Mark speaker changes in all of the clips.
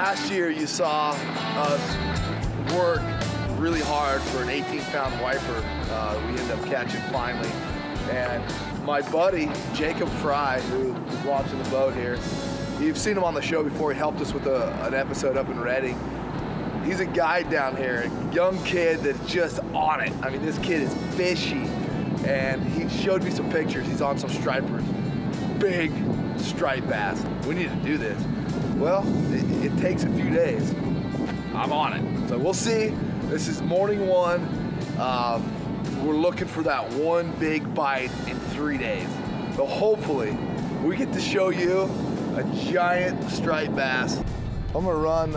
Speaker 1: Last year you saw us work really hard for an 18-pound wiper. We ended up catching finally. And my buddy, Jacob Fry, who is watching the boat here, you've seen him on the show before. He helped us with an episode up in Redding. He's a guide down here, a young kid that's just on it. I mean, this kid is fishy. And he showed me some pictures. He's on some stripers, big striped bass. We need to do this. Well, it takes a few days. I'm on it. So we'll see. This is morning one. We're looking for that one big bite in 3 days. So hopefully we get to show you a giant striped bass. I'm gonna run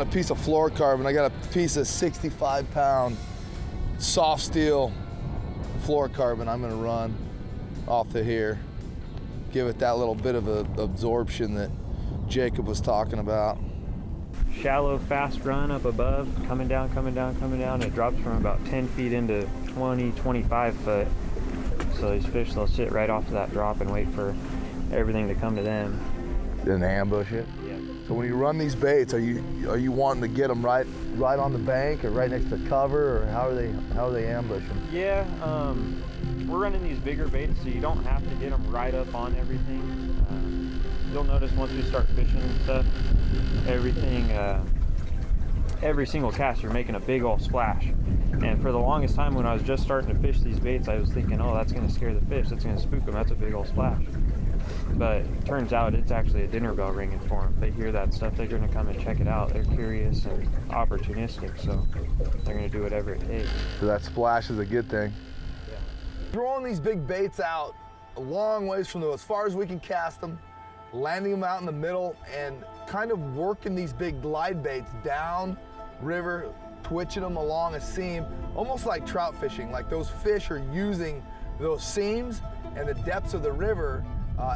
Speaker 1: a piece of fluorocarbon. I got a piece of 65-pound soft steel fluorocarbon I'm gonna run off of here. Give it that little bit of absorption that Jacob was talking about.
Speaker 2: Shallow, fast run up above, coming down, coming down, coming down. It drops from about 10 feet into 20, 25 foot. So these fish, they'll sit right off of that drop and wait for everything to come to them.
Speaker 1: And ambush it?
Speaker 2: Yeah.
Speaker 1: So when you run these baits, are you wanting to get them right on the bank or right next to cover, or how are they ambushing?
Speaker 2: Yeah, we're running these bigger baits, so you don't have to get them right up on everything. You'll notice once we start fishing and stuff, everything, every single cast, you're making a big old splash. And for the longest time when I was just starting to fish these baits, I was thinking, oh, that's gonna scare the fish, that's gonna spook them, that's a big old splash. But it turns out it's actually a dinner bell ringing for them. They hear that stuff, they're gonna come and check it out. They're curious and opportunistic, so they're gonna do whatever it takes.
Speaker 1: So that splash is a good thing.
Speaker 2: Yeah.
Speaker 1: Throwing these big baits out a long ways from as far as we can cast them, landing them out in the middle, and kind of working these big glide baits down river, twitching them along a seam, almost like trout fishing. Like those fish are using those seams and the depths of the river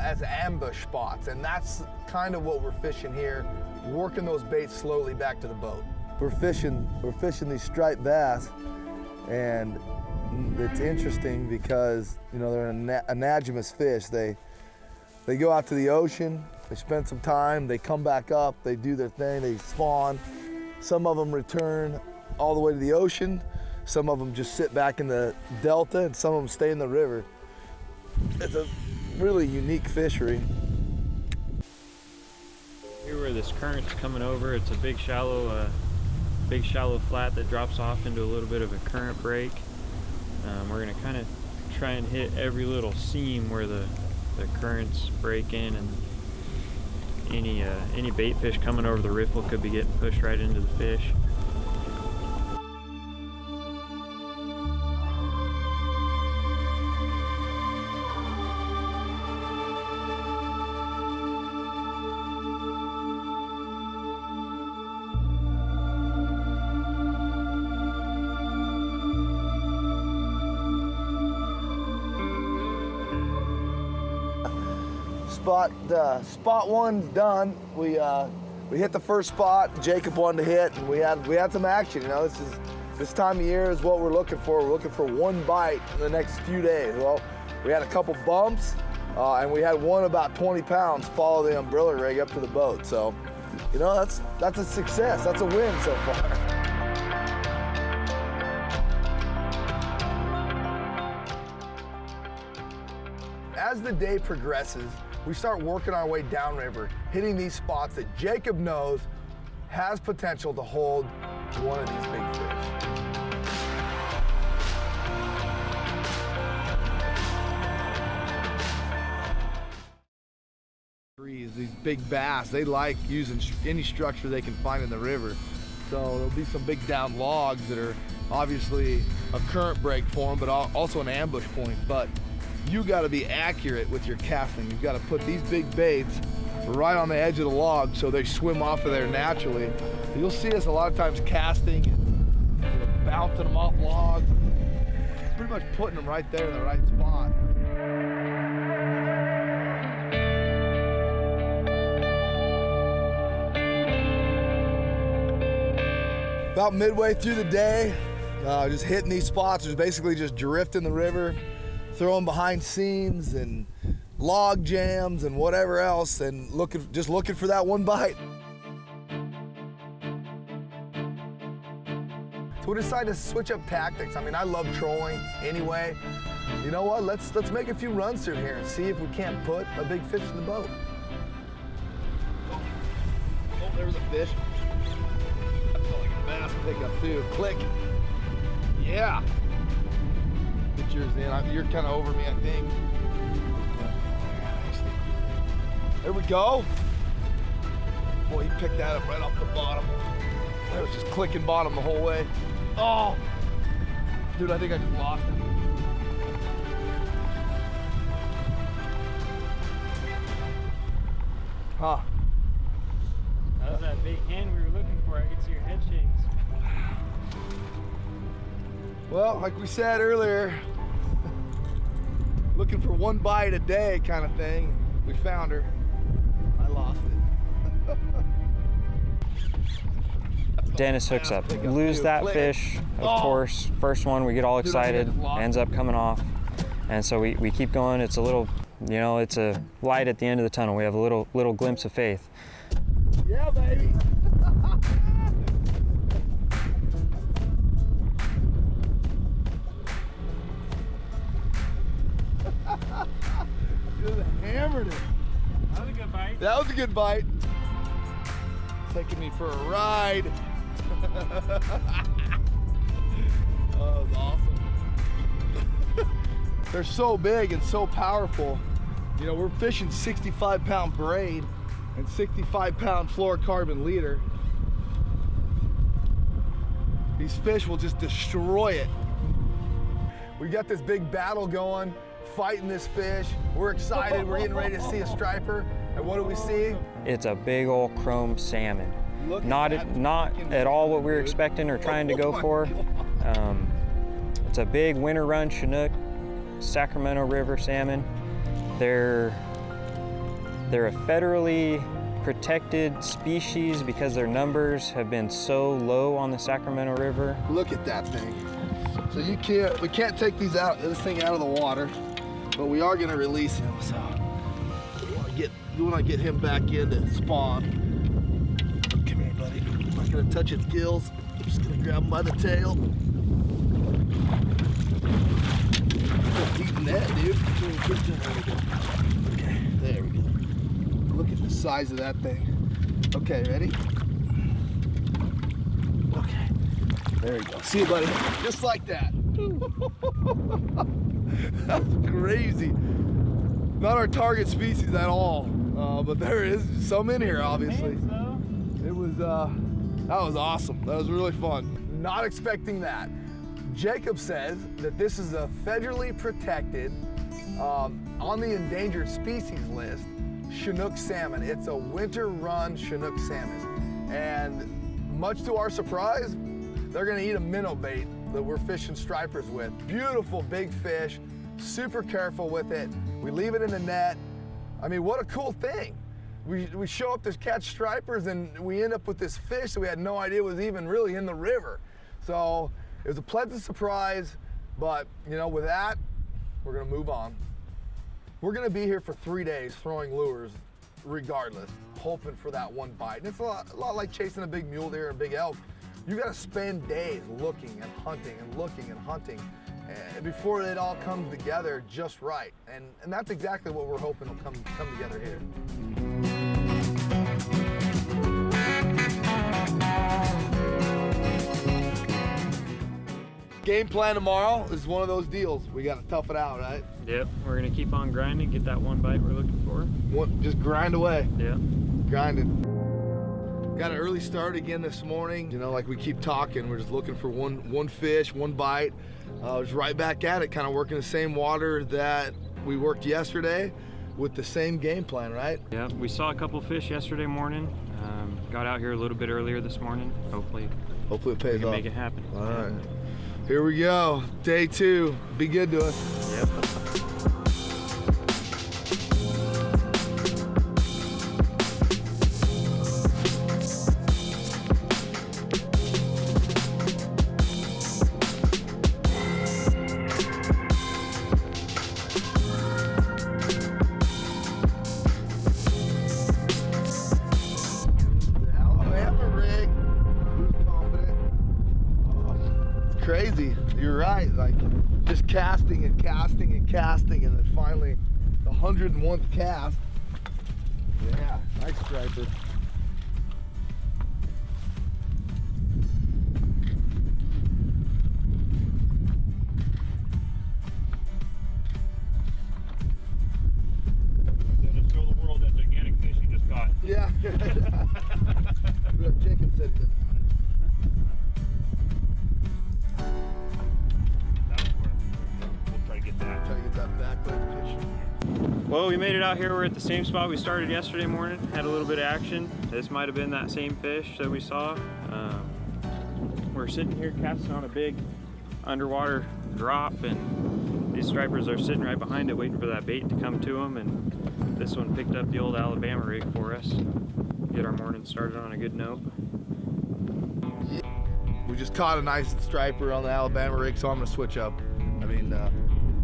Speaker 1: as ambush spots, and that's kind of what we're fishing here, working those baits slowly back to the boat. We're fishing these striped bass, and it's interesting because, you know, they're an anadromous fish. They go out to the ocean, they spend some time, they come back up, they do their thing, they spawn. Some of them return all the way to the ocean, some of them just sit back in the delta, and some of them stay in the river. It's a really unique fishery.
Speaker 2: Here where this current's coming over, it's a big shallow flat that drops off into a little bit of a current break. We're gonna kind of try and hit every little seam where the currents break in, and any bait fish coming over the riffle could be getting pushed right into the fish.
Speaker 1: Spot one's done. We hit the first spot. Jacob wanted to hit, and we had some action. You know, this time of year is what we're looking for. We're looking for one bite in the next few days. Well, we had a couple bumps, and we had one about 20 pounds follow the umbrella rig up to the boat. So, you know, that's a success. That's a win so far. As the day progresses, we start working our way downriver, hitting these spots that Jacob knows has potential to hold one of these big fish. These big bass, they like using any structure they can find in the river. So there'll be some big down logs that are obviously a current break for them, but also an ambush point. But you got to be accurate with your casting. You've got to put these big baits right on the edge of the log so they swim off of there naturally. You'll see us a lot of times casting and, you know, bouncing them off logs, pretty much putting them right there in the right spot. About midway through the day, just hitting these spots, just basically just drifting the river, throwing behind seams and log jams and whatever else, and just looking for that one bite. So we decided to switch up tactics. I mean, I love trolling anyway. You know what? Let's make a few runs through here and see if we can't put a big fish in the boat. Oh, there's a fish. That felt like a bass pickup too. Click. Yeah. Get yours in. You're kind of over me, I think. There we go. Boy, he picked that up right off the bottom. That was just clicking bottom the whole way. Oh, dude, I think I just lost it. Huh.
Speaker 2: That was that big hand we were looking for. I could see your head shakes.
Speaker 1: Well, like we said earlier, looking for one bite a day kind of thing. We found her. I lost it.
Speaker 2: Dennis hooks up. Lose that fish, of course. First one, we get all excited, ends up coming off. And so we keep going. It's a little, you know, it's a light at the end of the tunnel. We have a little glimpse of faith.
Speaker 1: Yeah, baby. Just hammered it.
Speaker 2: That was a good bite.
Speaker 1: That was a good bite. Taking me for a ride. Oh, that was awesome. They're so big and so powerful. You know, we're fishing 65-pound braid and 65-pound fluorocarbon leader. These fish will just destroy it. We got this big battle going, fighting this fish. We're excited, we're getting ready to see a striper. And what do we see?
Speaker 2: It's a big old chrome salmon. Not at all what we were expecting or trying to go for. It's a big winter run Chinook, Sacramento River salmon. They're a federally protected species because their numbers have been so low on the Sacramento River.
Speaker 1: Look at that thing. So we can't take this thing out of the water, but we are gonna release him. So we wanna get him back in to spawn. Come here, buddy. I'm not gonna touch its gills. I'm just gonna grab him by the tail. Eating that, dude. Okay, there we go. Look at the size of that thing. Okay, ready? Okay, there we go. See you, buddy. Just like that. That's crazy. Not our target species at all, but there is some in here, obviously. It was, that was awesome. That was really fun. Not expecting that. Jacob says that this is a federally protected, on the endangered species list, Chinook salmon. It's a winter run Chinook salmon. And much to our surprise, they're gonna eat a minnow bait that we're fishing stripers with. Beautiful big fish, super careful with it. We leave it in the net. I mean, what a cool thing. We show up to catch stripers and we end up with this fish that we had no idea was even really in the river. So it was a pleasant surprise, but you know, with that, we're gonna move on. We're gonna be here for 3 days throwing lures regardless, hoping for that one bite. And it's a lot like chasing a big mule deer or a big elk. You gotta spend days looking and hunting and looking and hunting before it all comes together just right. And that's exactly what we're hoping will come together here. Game plan tomorrow is one of those deals. We gotta tough it out, right?
Speaker 2: Yep, we're gonna keep on grinding, get that one bite we're looking for.
Speaker 1: Just grind away.
Speaker 2: Yeah.
Speaker 1: Grinding. Got an early start again this morning. You know, like we keep talking, we're just looking for one fish, one bite. Just right back at it, kind of working the same water that we worked yesterday with the same game plan, right?
Speaker 2: Yeah, we saw a couple fish yesterday morning. Got out here a little bit earlier this morning. Hopefully
Speaker 1: it pays
Speaker 2: we can
Speaker 1: off.
Speaker 2: make it happen.
Speaker 1: All right. Here we go. Day 2. Be good to us.
Speaker 2: Yep.
Speaker 1: crazy. You're right. Like just casting and casting and casting, and then finally the 101th cast. Yeah, nice striper.
Speaker 2: Just show the world that gigantic fish you just caught.
Speaker 1: Yeah. Jacob said it.
Speaker 2: We'll try to get that.
Speaker 1: Try to get that back leg fish.
Speaker 2: Well, we made it out here. We're at the same spot we started yesterday morning. Had a little bit of action. This might have been that same fish that we saw. We're sitting here casting on a big underwater drop, and these stripers are sitting right behind it waiting for that bait to come to them. And this one picked up the old Alabama rig for us. Get our morning started on a good note.
Speaker 1: We just caught a nice striper on the Alabama rig, so I'm gonna switch up. I mean,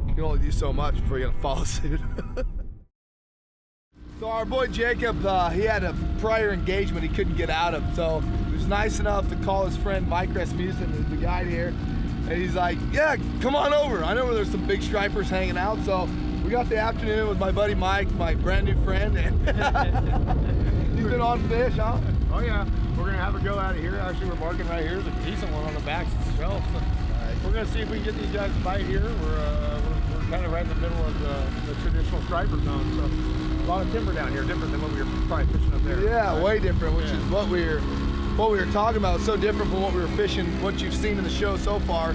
Speaker 1: you can only do so much before you gotta follow suit. So our boy Jacob, he had a prior engagement he couldn't get out of, so he was nice enough to call his friend Mike Rasmussen, who's the guide here, and he's like, yeah, come on over. I know where there's some big stripers hanging out, so we got the afternoon with my buddy Mike, my brand new friend, and he's been on fish, huh?
Speaker 3: Oh yeah, we're gonna have a go out of here. Actually, we're marking right here. There's a decent one on the back shelf. So we're gonna see if we can get these guys to bite here. We're kind of right in the middle of the traditional striper zone. So a lot of timber down here, different than what we were probably fishing up there.
Speaker 1: Yeah, way different, which is what we were talking about. It's so different from what we were fishing, what you've seen in the show so far.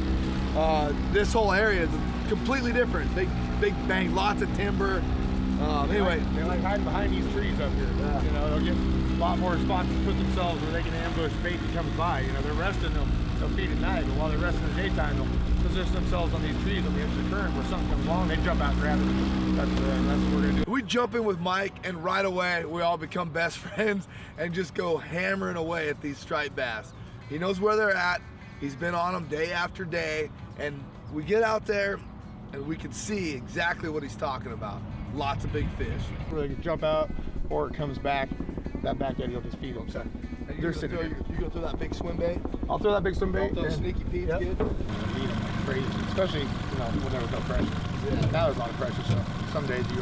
Speaker 1: This whole area is completely different. Big bang, lots of timber. Anyway,
Speaker 3: they like hiding behind these trees up here.
Speaker 1: Yeah.
Speaker 3: You know, they'll get a lot more spots to put themselves where they can ambush bait that comes by. You know, they're resting, they'll feed at night, but while they're resting in the daytime, they'll position themselves on these trees on the edge of the current where something comes along, they jump out and grab it. That's what we're gonna do.
Speaker 1: we jump in with Mike, and right away we all become best friends and just go hammering away at these striped bass. He knows where they're at. He's been on them day after day, and we get out there and we can see exactly what he's talking about. Lots of big fish.
Speaker 3: Where they can jump out, or it comes back, that back eddy will just feed them. So
Speaker 1: You're gonna throw that big swim bait?
Speaker 3: I'll throw that big swim bait.
Speaker 1: Those sneaky Pete's good?
Speaker 3: Crazy, especially when there was no pressure.
Speaker 1: Yeah.
Speaker 3: Now there's a lot of pressure, so some days you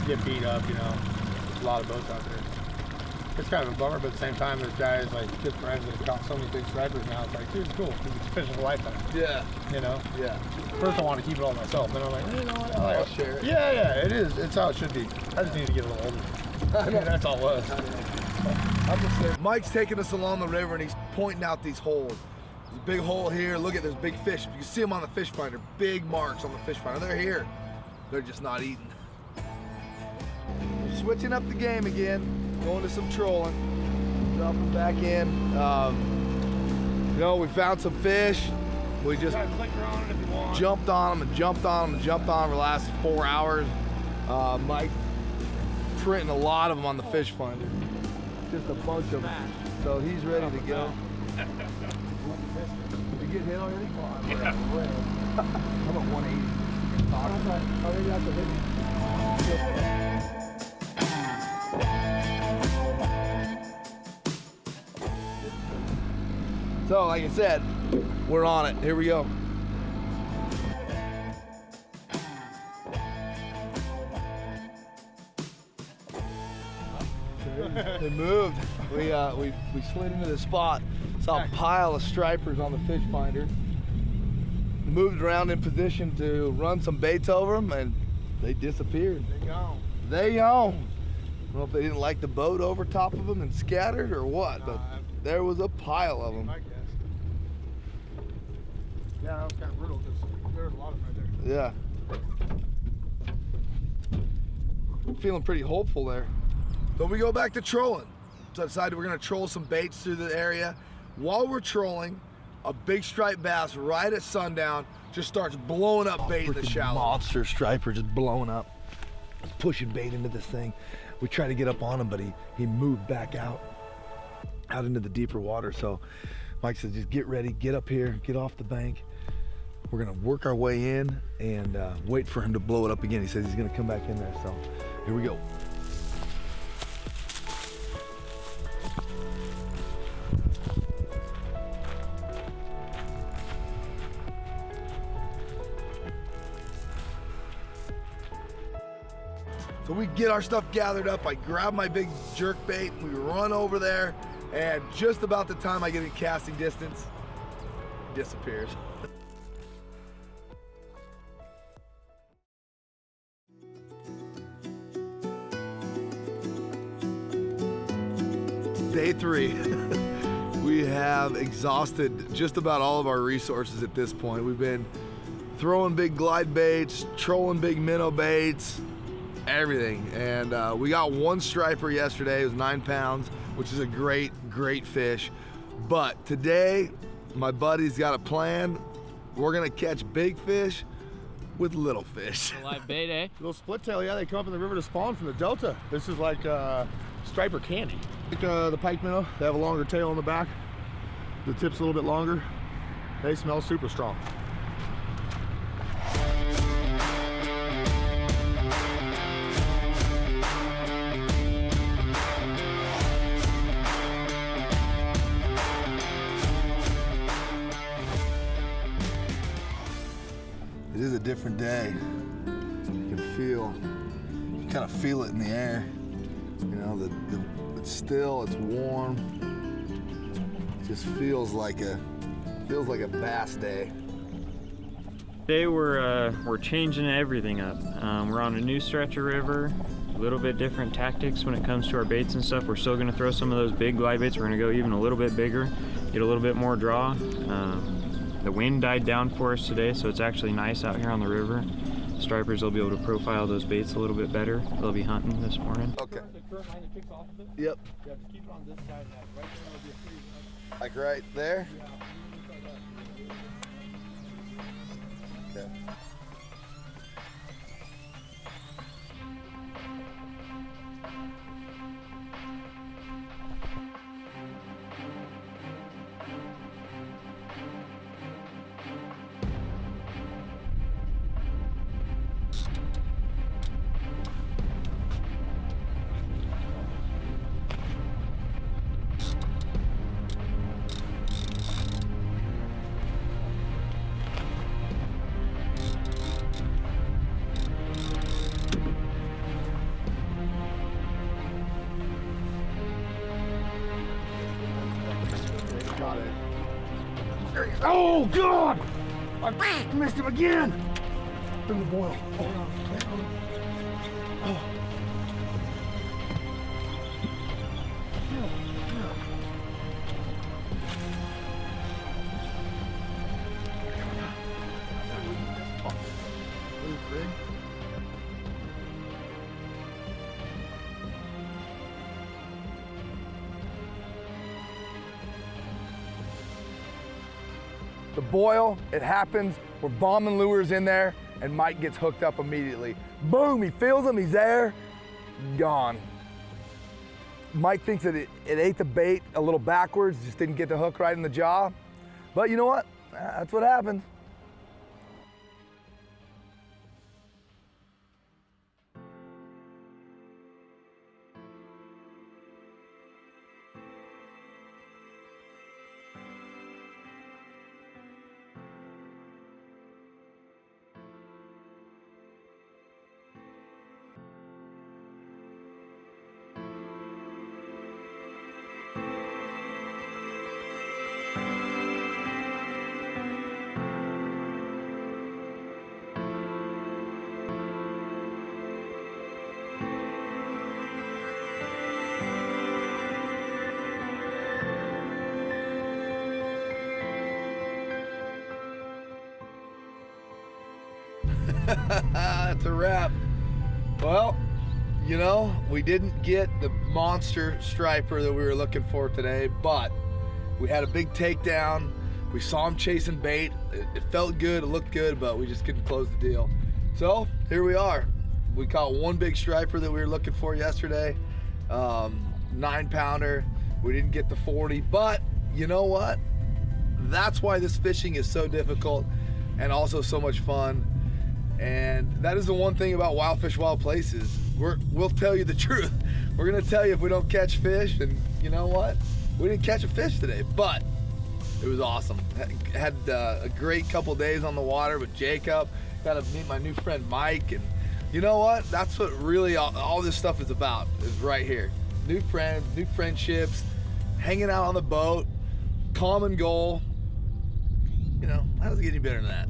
Speaker 3: get beat up. There's a lot of boats out there. It's kind of a bummer, but at the same time, there's guys like good friends that have caught so many big stripers now. It's like, dude, it's cool. It's fishing for a lifetime.
Speaker 1: Yeah.
Speaker 3: Yeah. First, I want to keep it all myself. Then I'm like, you know what?
Speaker 1: I'll share it.
Speaker 3: Yeah, it is. It's how it should be. I just need to get a little older. That's all it was.
Speaker 1: I'm just saying. Mike's taking us along the river, and he's pointing out these holes. There's a big hole here. Look at this big fish. You can see them on the fish finder. Big marks on the fish finder. They're here. They're just not eating. We're switching up the game again. Going to some trolling. Dropping back in. We found some fish. We just jumped on them and jumped on them and jumped on them for the last 4 hours. Mike printing a lot of them on the fish finder. Just a bunch of them. So he's ready to go. Did you get hit already?
Speaker 3: Yeah.
Speaker 1: I'm at 180. Oh, maybe that's a hit. So, like I said, we're on it. Here we go. They moved. We slid into the spot. Saw a pile of stripers on the fish finder. Moved around in position to run some baits over them, and they disappeared.
Speaker 3: They gone.
Speaker 1: They gone. I don't know if they didn't like the boat over top of them and scattered or what, but there was a pile of them.
Speaker 3: I guess. Yeah, that was kind of brutal because there was a lot of them right there.
Speaker 1: Yeah. I'm feeling pretty hopeful there. So we go back to trolling. So I decided we're gonna troll some baits through the area. While we're trolling, a big striped bass right at sundown just starts blowing up bait in the shallow. Monster striper just blowing up. Pushing bait into this thing. We tried to get up on him, but he moved back out into the deeper water. So Mike says, just get ready, get up here, get off the bank. We're gonna work our way in and wait for him to blow it up again. He says he's gonna come back in there. So here we go. So we get our stuff gathered up, I grab my big jerk bait, we run over there, and just about the time I get in casting distance, it disappears. Day 3. We have exhausted just about all of our resources at this point. We've been throwing big glide baits, trolling big minnow baits, everything. And we got one striper yesterday. It was 9 pounds, which is a great fish. But today, my buddy's got a plan. We're gonna catch big fish with little fish.
Speaker 4: Live bait, eh?
Speaker 3: Little split tail, yeah, they come up in the river to spawn from the delta. This is like striper candy. Like the pike minnow, they have a longer tail on the back. The tip's a little bit longer. They smell super strong.
Speaker 1: It is a different day. You can kind of feel it in the air. You know, it's still, it's warm. It just feels like a bass day.
Speaker 2: Today we're changing everything up. We're on a new stretch of river, a little bit different tactics when it comes to our baits and stuff. We're still gonna throw some of those big glide baits. We're gonna go even a little bit bigger, get a little bit more draw. The wind died down for us today, so it's actually nice out here on the river. Stripers will be able to profile those baits a little bit better. They'll be hunting this morning.
Speaker 1: Okay.
Speaker 3: The current line that kicks off of it?
Speaker 1: Yep.
Speaker 3: Yeah, just keep it on this side. Right there will be a free.
Speaker 1: Like right there? Okay. Got it. Oh God! I missed him again! In the boil. Oh. The boil, it happens, we're bombing lures in there, and Mike gets hooked up immediately. Boom, he feels him, he's there, gone. Mike thinks that it ate the bait a little backwards, just didn't get the hook right in the jaw. But you know what? That's what happens. That's a wrap. Well, you know, we didn't get the monster striper that we were looking for today, but we had a big takedown. We saw him chasing bait. It felt good, it looked good, but we just couldn't close the deal. So here we are. We caught one big striper that we were looking for yesterday, 9-pounder. We didn't get the 40, but you know what? That's why this fishing is so difficult and also so much fun. And that is the one thing about Wild Fish, Wild Places. We'll tell you the truth. We're gonna tell you if we don't catch fish, and you know what? We didn't catch a fish today, but it was awesome. Had a great couple days on the water with Jacob. Got to meet my new friend Mike, and You know what? That's what really all this stuff is about, is right here. New friends, new friendships, hanging out on the boat, common goal. You know, how does it get any better than that?